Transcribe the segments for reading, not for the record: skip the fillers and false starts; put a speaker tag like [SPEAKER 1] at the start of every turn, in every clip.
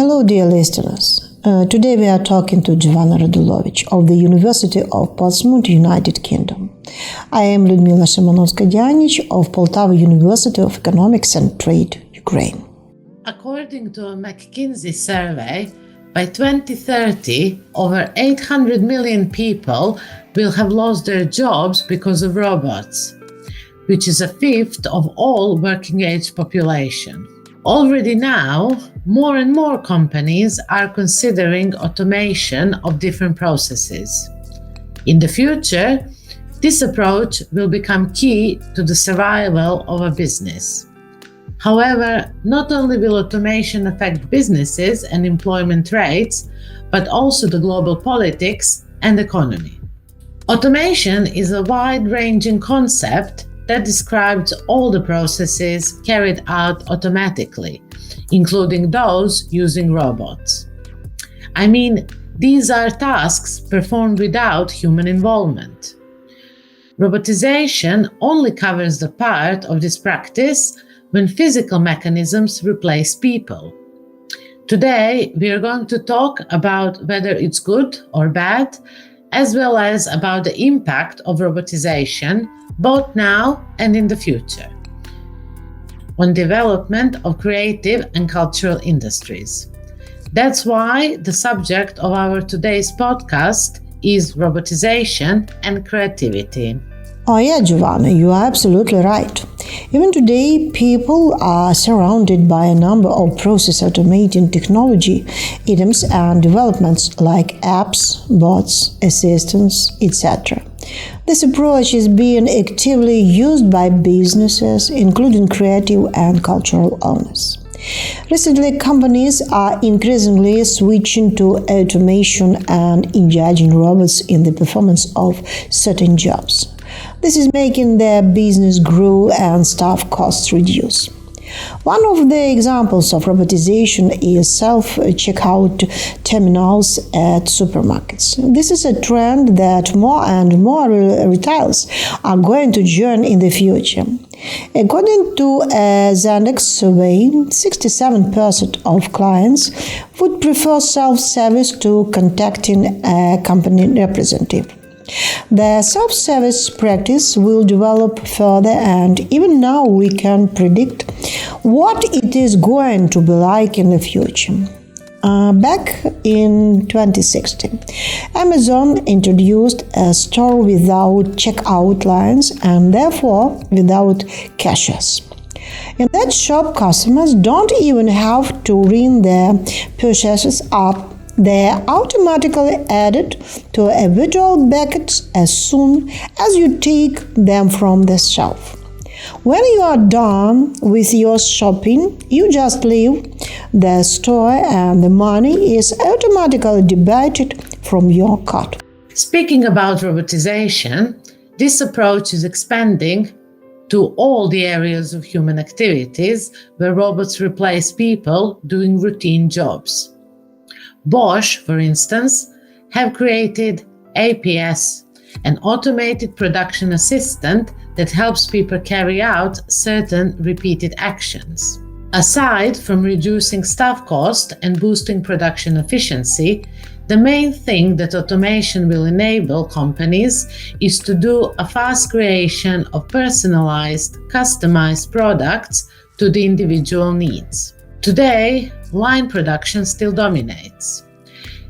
[SPEAKER 1] Hello, dear listeners. Today we are talking to Joanna Radulovic of the University of Portsmouth, United Kingdom. I am Lyudmila Simonovska-Dianich of Poltava University of Economics and Trade, Ukraine.
[SPEAKER 2] According to a McKinsey survey, by 2030, over 800 million people will have lost their jobs because of robots, which is a fifth of all working-age population. Already now, more and more companies are considering automation of different processes. In the future, this approach will become key to the survival of a business. However, not only will automation affect businesses and employment rates, but also the global politics and economy. Automation is a wide-ranging concept that describes all the processes carried out automatically, including those using robots. I mean, these are tasks performed without human involvement. Robotization only covers the part of this practice when physical mechanisms replace people. Today, we are going to talk about whether it's good or bad, as well as about the impact of robotization, both now and in the future, on development of creative and cultural industries. That's why the subject of our today's podcast is robotization and creativity.
[SPEAKER 1] Oh yeah, Giovanna, you are absolutely right. Even today, people are surrounded by a number of process automating technology items and developments like apps, bots, assistants, etc. This approach is being actively used by businesses, including creative and cultural owners. Recently, companies are increasingly switching to automation and engaging robots in the performance of certain jobs. This is making their business grow and staff costs reduce. One of the examples of robotization is self-checkout terminals at supermarkets. This is a trend that more and more retailers are going to join in the future. According to a Zendesk survey, 67% of clients would prefer self-service to contacting a company representative. The self-service practice will develop further, and even now we can predict what it is going to be like in the future. Back in 2016, Amazon introduced a store without checkout lines and therefore without cashiers. In that shop, customers don't even have to ring their purchases up. They are automatically added to a virtual bucket as soon as you take them from the shelf. When you are done with your shopping, you just leave the store and the money is automatically debited from your card.
[SPEAKER 2] Speaking about robotization, this approach is expanding to all the areas of human activities where robots replace people doing routine jobs. Bosch, for instance, have created APS, an automated production assistant that helps people carry out certain repeated actions. Aside from reducing staff cost and boosting production efficiency, the main thing that automation will enable companies is to do a fast creation of personalized, customized products to the individual needs. Today, line production still dominates.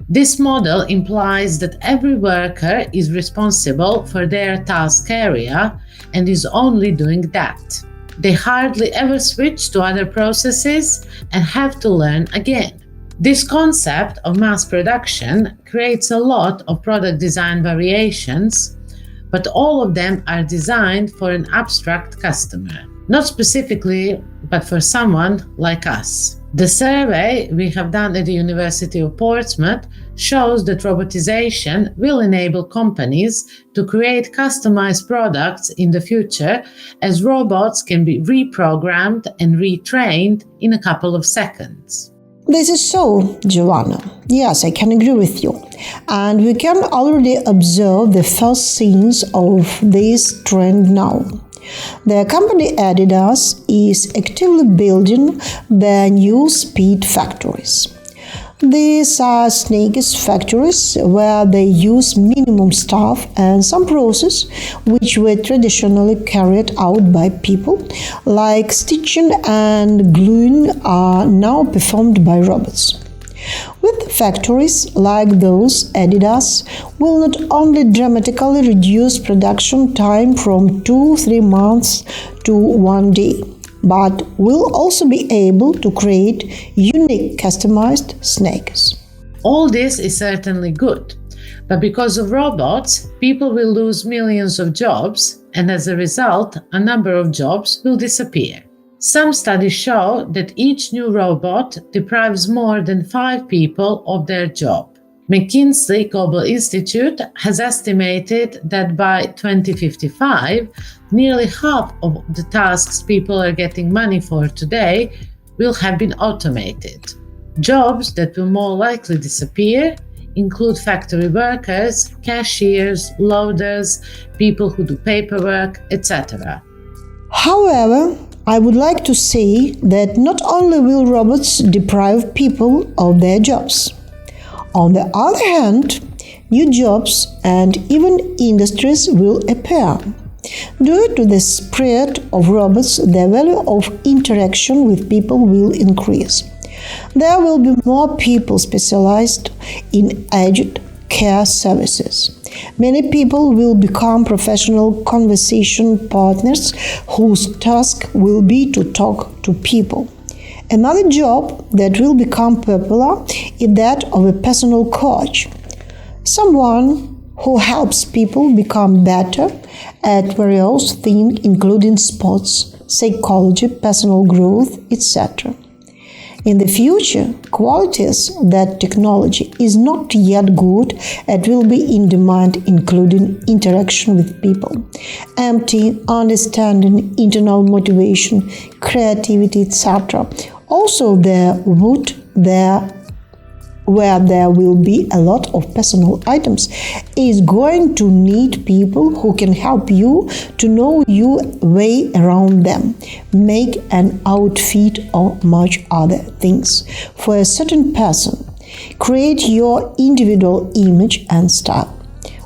[SPEAKER 2] This model implies that every worker is responsible for their task area and is only doing that. They hardly ever switch to other processes and have to learn again. This concept of mass production creates a lot of product design variations, but all of them are designed for an abstract customer. Not specifically, but for someone like us. The survey we have done at the University of Portsmouth shows that robotization will enable companies to create customized products in the future, as robots can be reprogrammed and retrained in a couple of seconds.
[SPEAKER 1] This is so, Giovanna. Yes, I can agree with you. And we can already observe the first signs of this trend now. The company Adidas is actively building their new speed factories. These are Snakes factories where they use minimum staff and some process which were traditionally carried out by people, like stitching and gluing, are now performed by robots. With factories like those, Adidas will not only dramatically reduce production time from 2-3 months to 1 day, but will also be able to create unique customized sneakers.
[SPEAKER 2] All this is certainly good, but because of robots, people will lose millions of jobs, and as a result, a number of jobs will disappear. Some studies show that each new robot deprives more than 5 people of their job. McKinsey Global Institute has estimated that by 2055, nearly half of the tasks people are getting money for today will have been automated. Jobs that will more likely disappear include factory workers, cashiers, loaders, people who do paperwork, etc.
[SPEAKER 1] However, I would like to say that not only will robots deprive people of their jobs. On the other hand, new jobs and even industries will appear. Due to the spread of robots, the value of interaction with people will increase. There will be more people specialized in aged care services. Many people will become professional conversation partners whose task will be to talk to people. Another job that will become popular is that of a personal coach, someone who helps people become better at various things including sports, psychology, personal growth, etc. In the future, qualities that technology is not yet good at will be in demand, including interaction with people, empathy, understanding, internal motivation, creativity, etc. Also, where there will be a lot of personal items is going to need people who can help you to know your way around them, make an outfit or much other things for a certain person. Create your individual image and style.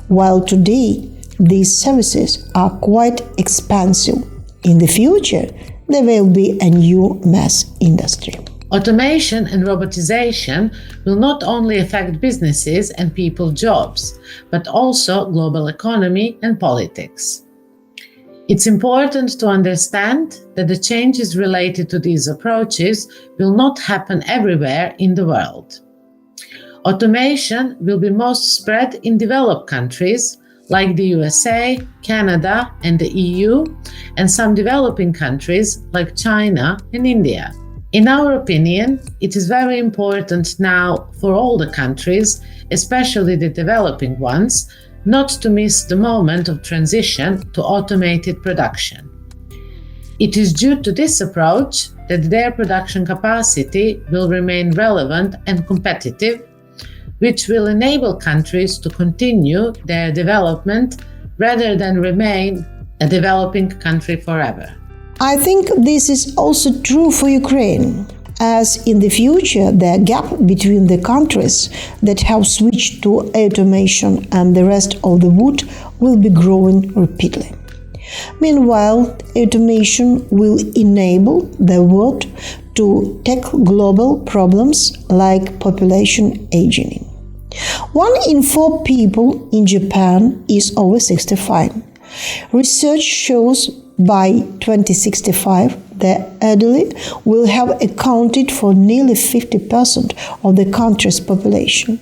[SPEAKER 1] While today these services are quite expensive, in the future there will be a new mass industry.
[SPEAKER 2] Automation and robotization will not only affect businesses and people's jobs, but also global economy and politics. It's important to understand that the changes related to these approaches will not happen everywhere in the world. Automation will be most spread in developed countries like the USA, Canada, and the EU, and some developing countries like China and India. In our opinion, it is very important now for all the countries, especially the developing ones, not to miss the moment of transition to automated production. It is due to this approach that their production capacity will remain relevant and competitive, which will enable countries to continue their development rather than remain a developing country forever.
[SPEAKER 1] I think this is also true for Ukraine, as in the future the gap between the countries that have switched to automation and the rest of the world will be growing rapidly. Meanwhile, automation will enable the world to tackle global problems like population aging. 1 in 4 people in Japan is over 65. Research shows by 2065, the elderly will have accounted for nearly 50% of the country's population.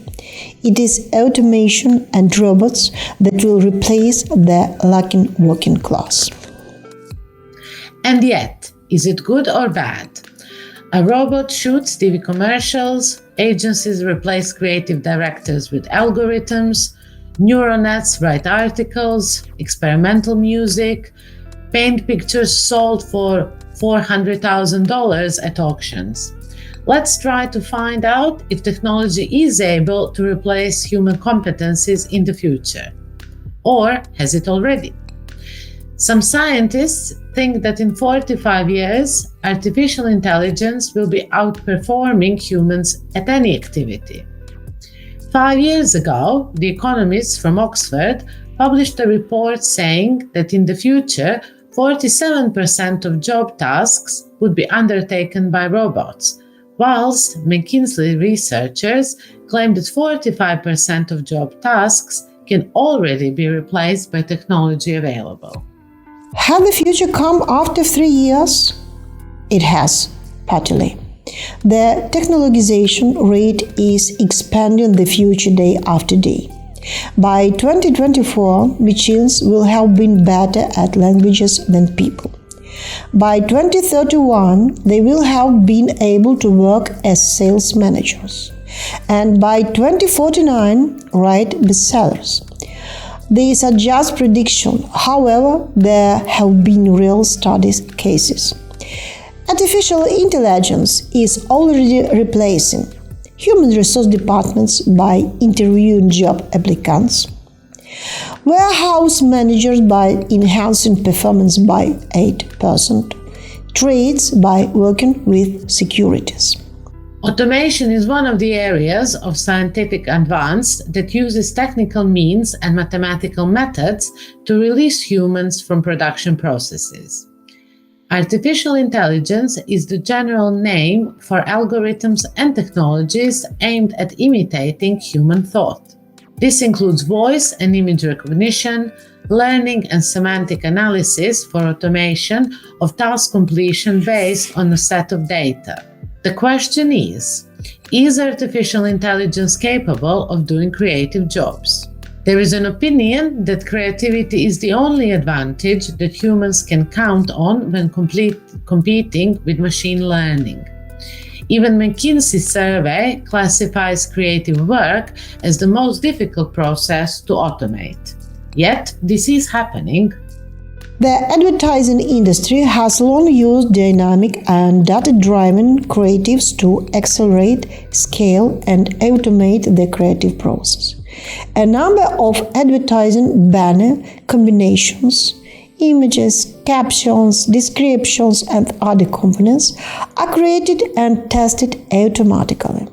[SPEAKER 1] It is automation and robots that will replace the lacking working class.
[SPEAKER 2] And yet, is it good or bad? A robot shoots TV commercials, agencies replace creative directors with algorithms, neural nets write articles, experimental music, paint pictures sold for $400,000 at auctions. Let's try to find out if technology is able to replace human competencies in the future. Or has it already? Some scientists think that in 45 years, artificial intelligence will be outperforming humans at any activity. 5 years ago, the economists from Oxford published a report saying that in the future, 47% of job tasks would be undertaken by robots, whilst McKinsey researchers claim that 45% of job tasks can already be replaced by technology available.
[SPEAKER 1] Has the future come after 3 years? It has, partly. The technologization rate is expanding the future day after day. By 2024, machines will have been better at languages than people. By 2031, they will have been able to work as sales managers. And by 2049, write bestsellers. These are just predictions. However, there have been real studies cases. Artificial intelligence is already replacing human resource departments by interviewing job applicants, warehouse managers by enhancing performance by 8%, trades by working with securities.
[SPEAKER 2] Automation is one of the areas of scientific advance that uses technical means and mathematical methods to release humans from production processes. Artificial intelligence is the general name for algorithms and technologies aimed at imitating human thought. This includes voice and image recognition, learning and semantic analysis for automation of task completion based on a set of data. The question is artificial intelligence capable of doing creative jobs? There is an opinion that creativity is the only advantage that humans can count on when competing with machine learning. Even McKinsey's survey classifies creative work as the most difficult process to automate. Yet, this is happening.
[SPEAKER 1] The advertising industry has long used dynamic and data-driven creatives to accelerate, scale, and automate the creative process. A number of advertising banner combinations, images, captions, descriptions, and other components are created and tested automatically.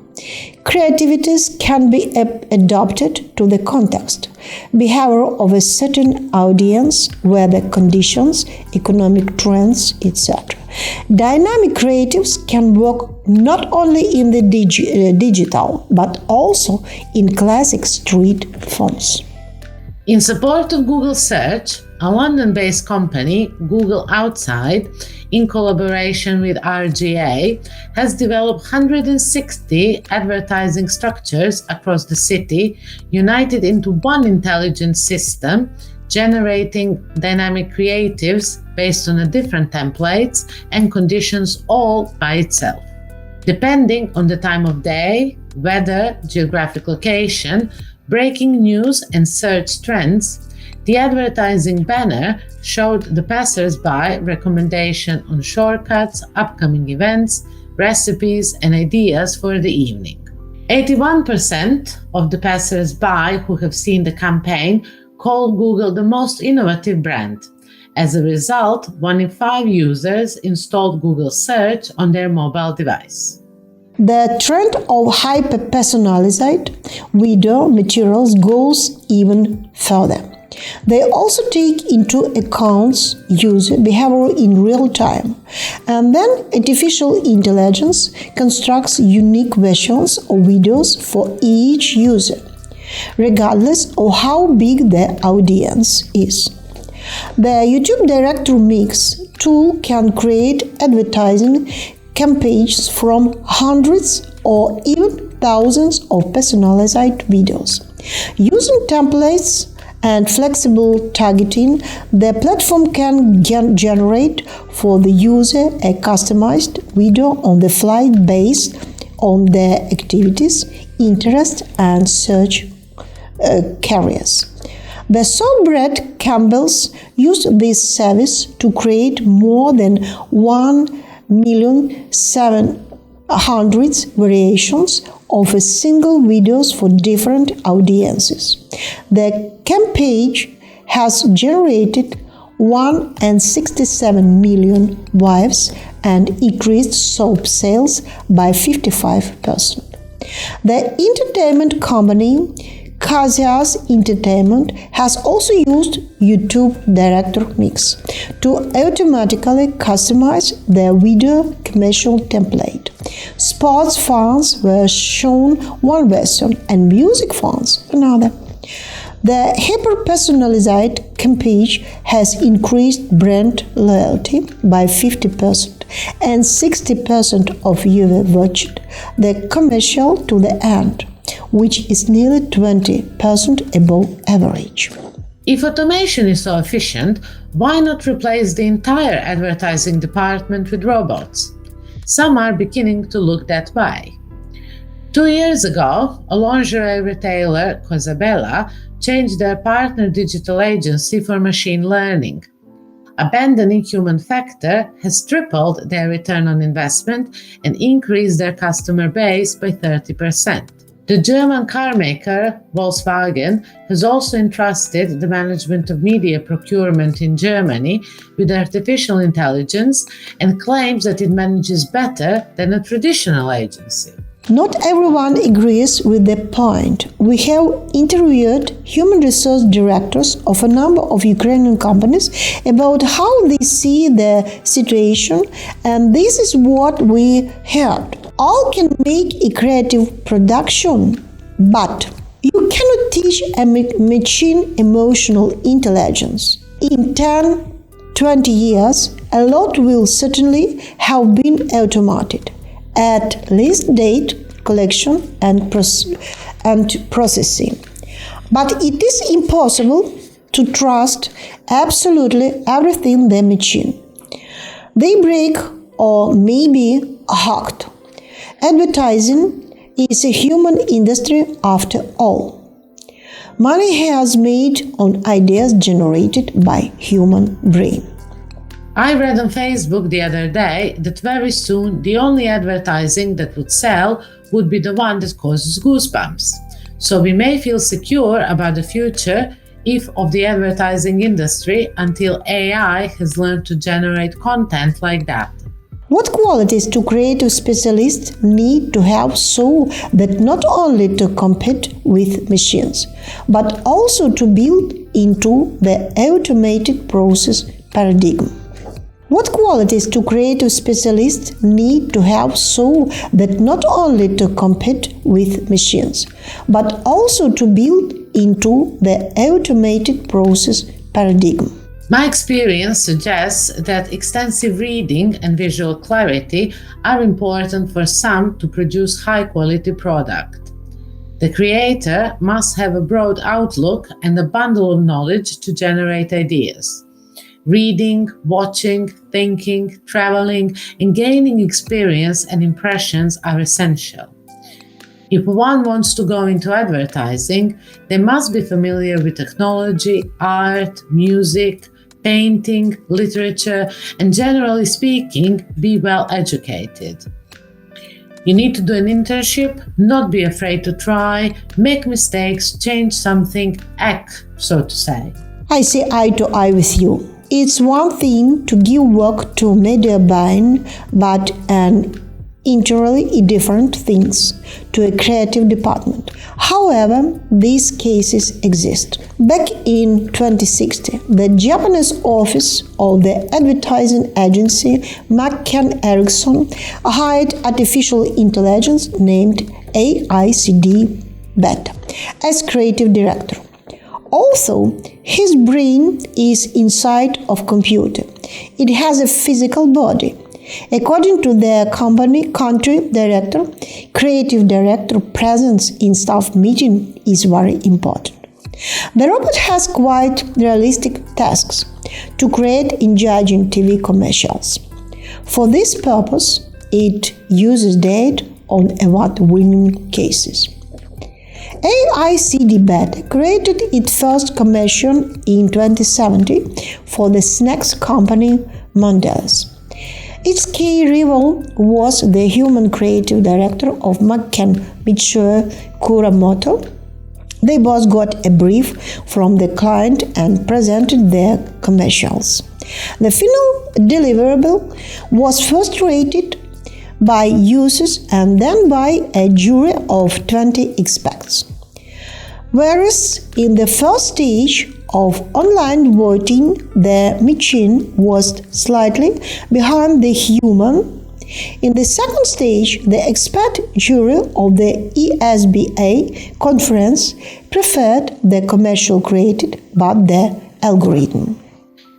[SPEAKER 1] Creativities can be adapted to the context, behavior of a certain audience, weather conditions, economic trends, etc. Dynamic creatives can work not only in the digital, but also in classic street fonts.
[SPEAKER 2] In support of Google Search, a London-based company, Google Outside, in collaboration with RGA, has developed 160 advertising structures across the city, united into one intelligent system, generating dynamic creatives based on different templates and conditions all by itself. Depending on the time of day, weather, geographic location, breaking news and search trends, the advertising banner showed the passers-by recommendation on shortcuts, upcoming events, recipes, and ideas for the evening. 81% of the passers-by who have seen the campaign call Google the most innovative brand. As a result, 1 in 5 users installed Google Search on their mobile device.
[SPEAKER 1] The trend of hyper-personalized video materials goes even further. They also take into account user behavior in real time, and then artificial intelligence constructs unique versions of videos for each user, regardless of how big the audience is. The YouTube Directory Mix tool can create advertising campaigns from hundreds or even thousands of personalized videos. Using templates and flexible targeting, the platform can generate for the user a customized video on the fly based on their activities, interests, and search careers. The Saltbread Campbells used this service to create more than 1,700,000 variations of a single videos for different audiences. The campaign has generated 167 million wives and increased soap sales by 55%. The entertainment company Kasias Entertainment has also used YouTube Director Mix to automatically customize their video commercial template. Sports fans were shown one version and music fans another. The hyper-personalized campaign has increased brand loyalty by 50%, and 60% of users watched the commercial to the end, which is nearly 20% above average.
[SPEAKER 2] If automation is so efficient, why not replace the entire advertising department with robots? Some are beginning to look that way. 2 years ago, a lingerie retailer, Cosabella, changed their partner digital agency for machine learning. Abandoning human factor has tripled their return on investment and increased their customer base by 30%. The German car maker Volkswagen has also entrusted the management of media procurement in Germany with artificial intelligence and claims that it manages better than a traditional agency.
[SPEAKER 1] Not everyone agrees with the point. We have interviewed human resource directors of a number of Ukrainian companies about how they see the situation, and this is what we heard. All can make a creative production, but you cannot teach a machine emotional intelligence. In 10-20 years, a lot will certainly have been automated. At least data collection and processing. But it is impossible to trust absolutely everything the machine. They break or may be hacked. Advertising is a human industry after all. Money has made on ideas generated by human brain.
[SPEAKER 2] I read on Facebook the other day that very soon the only advertising that would sell would be the one that causes goosebumps. So we may feel secure about the future of the advertising industry until AI has learned to generate content like that.
[SPEAKER 1] What qualities do creative specialists need to have so that not only to compete with machines, but also to build into the automated process paradigm? What qualities do creative specialists need to have so that not only to compete with machines, but also to build into the automated process paradigm?
[SPEAKER 2] My experience suggests that extensive reading and visual clarity are important for some to produce high-quality product. The creator must have a broad outlook and a bundle of knowledge to generate ideas. Reading, watching, thinking, traveling, and gaining experience and impressions are essential. If one wants to go into advertising, they must be familiar with technology, art, music, painting, literature, and generally speaking, be well educated. You need to do an internship, not be afraid to try, make mistakes, change something, act, so to say.
[SPEAKER 1] I see eye to eye with you. It's one thing to give work to media buying, but an entirely different things to a creative department. However, these cases exist. Back in 2016, the Japanese office of the advertising agency McCann Erickson hired artificial intelligence named AICD Beta as creative director. Also, his brain is inside of computer. It has a physical body. According to their company country director, creative director presence in staff meeting is very important. The robot has quite realistic tasks to create engaging TV commercials. For this purpose, it uses data on award-winning cases. AICD Beta created its first commercial in 2017 for the snacks company Mondelez. Its key rival was the human creative director of McCann, Michio Kuramoto. They both got a brief from the client and presented their commercials. The final deliverable was first rated by users and then by a jury of 20 experts. Whereas in the first stage of online voting, the machine was slightly behind the human. In the second stage, the expert jury of the ESBA conference preferred the commercial created by the algorithm.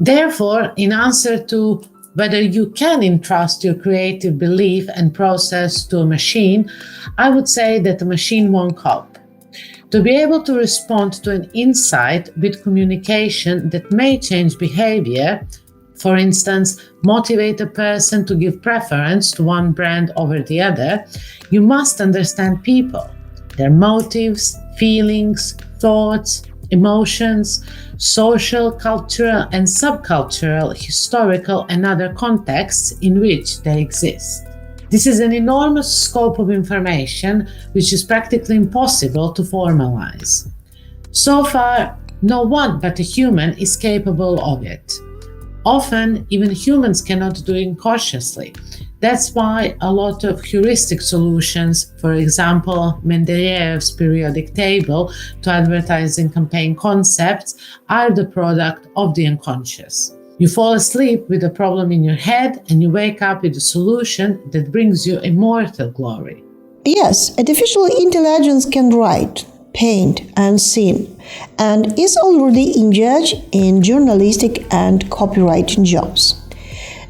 [SPEAKER 2] Therefore, in answer to whether you can entrust your creative belief and process to a machine, I would say that the machine won't cope. To be able to respond to an insight with communication that may change behavior, for instance, motivate a person to give preference to one brand over the other, you must understand people, their motives, feelings, thoughts, emotions, social, cultural, and subcultural, historical, and other contexts in which they exist. This is an enormous scope of information which is practically impossible to formalize. So far, no one but a human is capable of it. Often, even humans cannot do it consciously. That's why a lot of heuristic solutions, for example, Mendeleev's periodic table to advertising campaign concepts, are the product of the unconscious. You fall asleep with a problem in your head and you wake up with a solution that brings you immortal glory.
[SPEAKER 1] Yes, artificial intelligence can write, paint, and sing, and is already engaged in journalistic and copywriting jobs.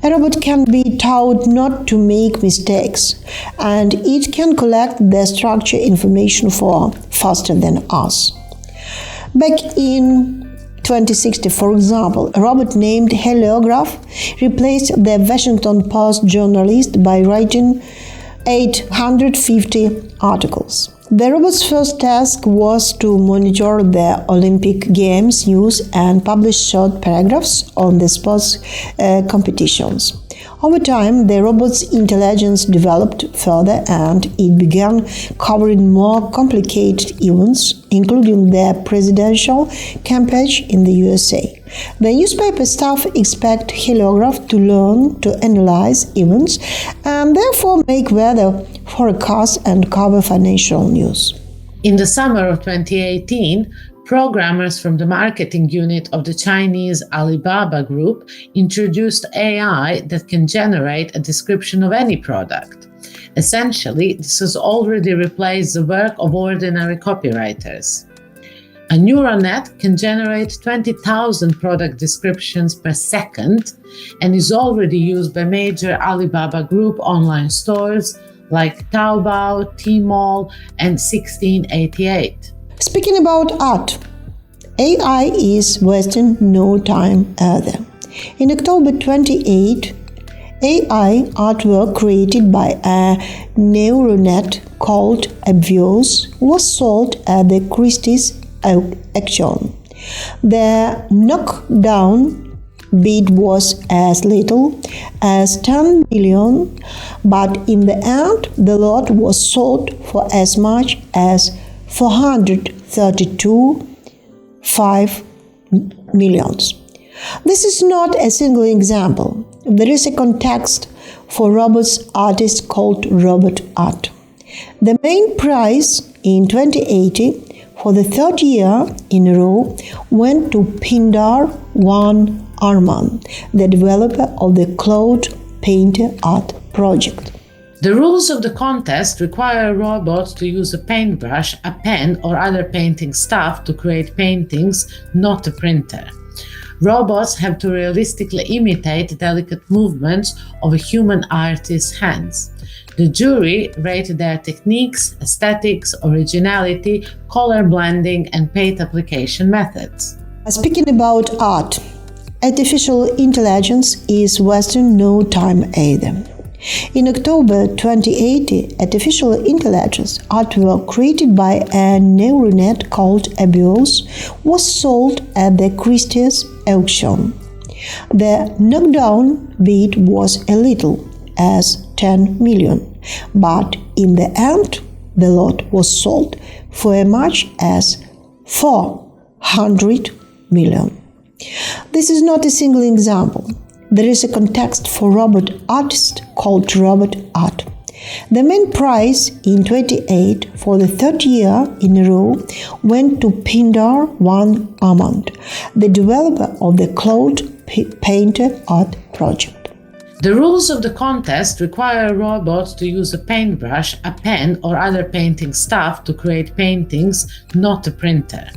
[SPEAKER 1] A robot can be taught not to make mistakes, and it can collect the structured information faster than us. Back in 2060, for example, a robot named Heliograph replaced the Washington Post journalist by writing 850 articles. The robot's first task was to monitor the Olympic Games news and publish short paragraphs on the sports competitions. Over time, the robot's intelligence developed further and it began covering more complicated events, including the presidential campaign in the USA. The newspaper staff expect Heliograph to learn to analyze events and therefore make weather forecasts and cover financial news.
[SPEAKER 2] In the summer of 2018, programmers from the marketing unit of the Chinese Alibaba Group introduced AI that can generate a description of any product. Essentially, this has already replaced the work of ordinary copywriters. A neural net can generate 20,000 product descriptions per second and is already used by major Alibaba Group online stores like Taobao, Tmall, and 1688.
[SPEAKER 1] Speaking about art, AI is wasting no time either. In October 28, AI artwork created by a neural net called Obvious was sold at the Christie's auction. The knockdown bid was as little as 10 million, but in the end the lot was sold for as much as 432.5 million. This is not a single example. There is a context for robots artists called robot art. The main prize in 2018 for the third year in a row went to Pindar Van Arman, the developer of the Cloud Painter art project.
[SPEAKER 2] The rules of the contest require a robot to use a paintbrush, a pen, or other painting stuff to create paintings, not a printer. Robots have to realistically imitate delicate movements of a human artist's hands. The jury rated their techniques, aesthetics, originality, color blending, and paint application methods.
[SPEAKER 1] Speaking about art, artificial intelligence is wasting no time either. In October 2018, artificial intelligence artwork created by a neural net called Obvious was sold at the Christie's auction. The knockdown bid was as little as 10 million, but in the end the lot was sold for as much as 400 million. This is not a single example. There is a context for robot artists called robot art. The main prize in 2028 for the third year in a row went to Pindar Van Amand, the developer of the cloud painter art project.
[SPEAKER 2] The rules of the contest require a robot to use a paintbrush, a pen, or other painting stuff to create paintings, not a printer.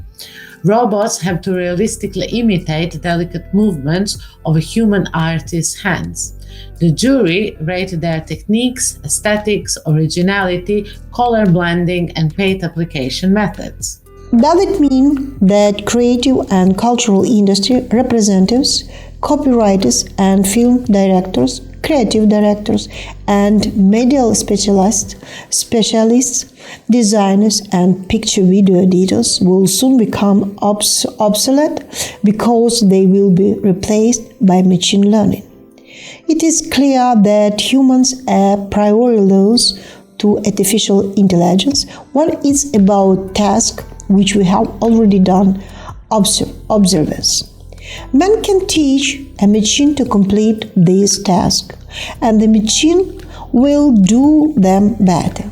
[SPEAKER 2] Robots have to realistically imitate delicate movements of a human artist's hands. The jury rated their techniques, aesthetics, originality, color blending, and paint application methods.
[SPEAKER 1] Does it mean that creative and cultural industry representatives, copywriters and film directors, creative directors, and media specialists, designers, and picture video editors will soon become obsolete because they will be replaced by machine learning? It is clear that humans are priori laws to artificial intelligence. One is about tasks which we have already done observers. Man can teach a machine to complete these tasks, and the machine will do them better.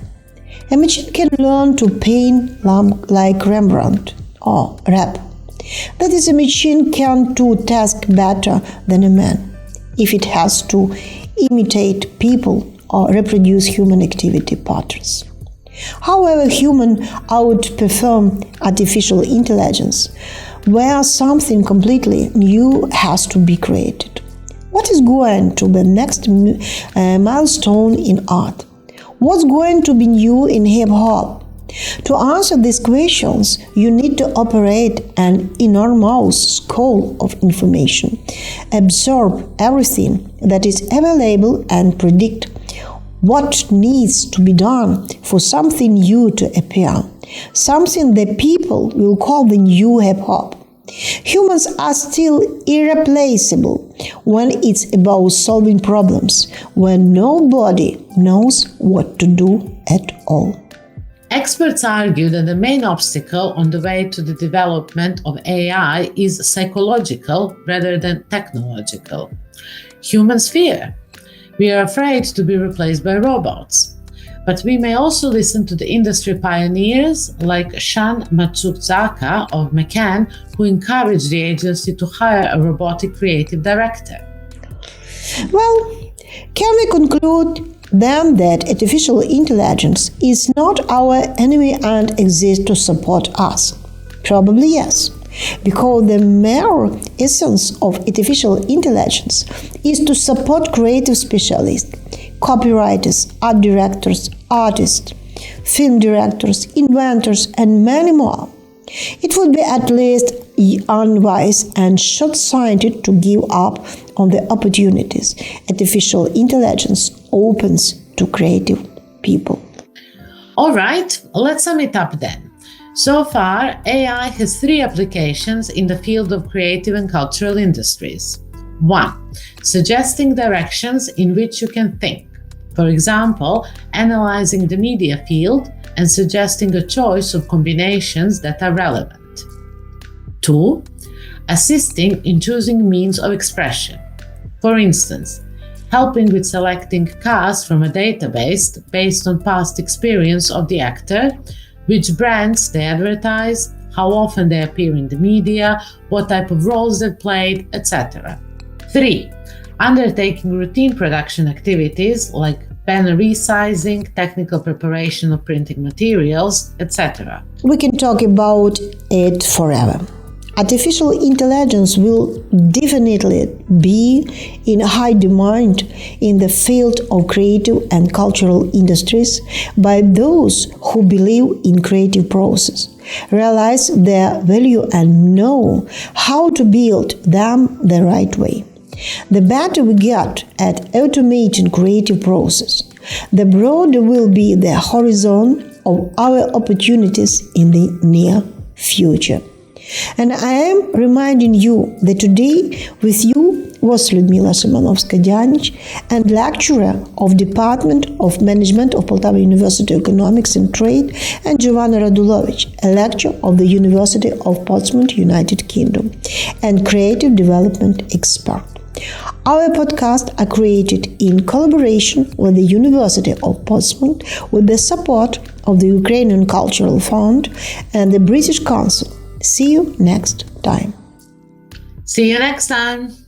[SPEAKER 1] A machine can learn to paint like Rembrandt or Rep. That is, a machine can do tasks better than a man if it has to imitate people or reproduce human activity patterns. However, human outperform artificial intelligence, where something completely new has to be created. What is going to be the next milestone in art? What's going to be new in hip-hop? To answer these questions, you need to operate an enormous scale of information, absorb everything that is available, and predict what needs to be done for something new to appear, something that people will call the new hip-hop. Humans are still irreplaceable when it's about solving problems, when nobody knows what to do at all.
[SPEAKER 2] Experts argue that the main obstacle on the way to the development of AI is psychological rather than technological. Humans fear. We are afraid to be replaced by robots. But we may also listen to the industry pioneers like Shan Matsuzaka of McCann, who encouraged the agency to hire a robotic creative director.
[SPEAKER 1] Well, can we conclude then that artificial intelligence is not our enemy and exists to support us? Probably yes, because the mere essence of artificial intelligence is to support creative specialists, copywriters, art directors, artists, film directors, inventors, and many more. It would be at least unwise and short-sighted to give up on the opportunities artificial intelligence opens to creative people.
[SPEAKER 2] All right, let's sum it up then. So far, AI has 3 applications in the field of creative and cultural industries. 1. Suggesting directions in which you can think. For example, analyzing the media field and suggesting a choice of combinations that are relevant. 2. Assisting in choosing means of expression. For instance, helping with selecting cast from a database based on past experience of the actor, which brands they advertise, how often they appear in the media, what type of roles they played, etc. 3. Undertaking routine production activities like banner resizing, technical preparation of printing materials, etc.
[SPEAKER 1] We can talk about it forever. Artificial intelligence will definitely be in high demand in the field of creative and cultural industries by those who believe in creative process, realize their value, and know how to build them the right way. The better we get at automating creative process, the broader will be the horizon of our opportunities in the near future. And I am reminding you that today with you was Lyudmila Simonovska-Dianich, and lecturer of Department of Management of Poltava University Economics and Trade, and Giovanna Radulovich, a lecturer of the University of Portsmouth, United Kingdom, and creative development expert. Our podcasts are created in collaboration with the University of Portsmouth with the support of the Ukrainian Cultural Fund and the British Council. See you next time.
[SPEAKER 2] See you next time.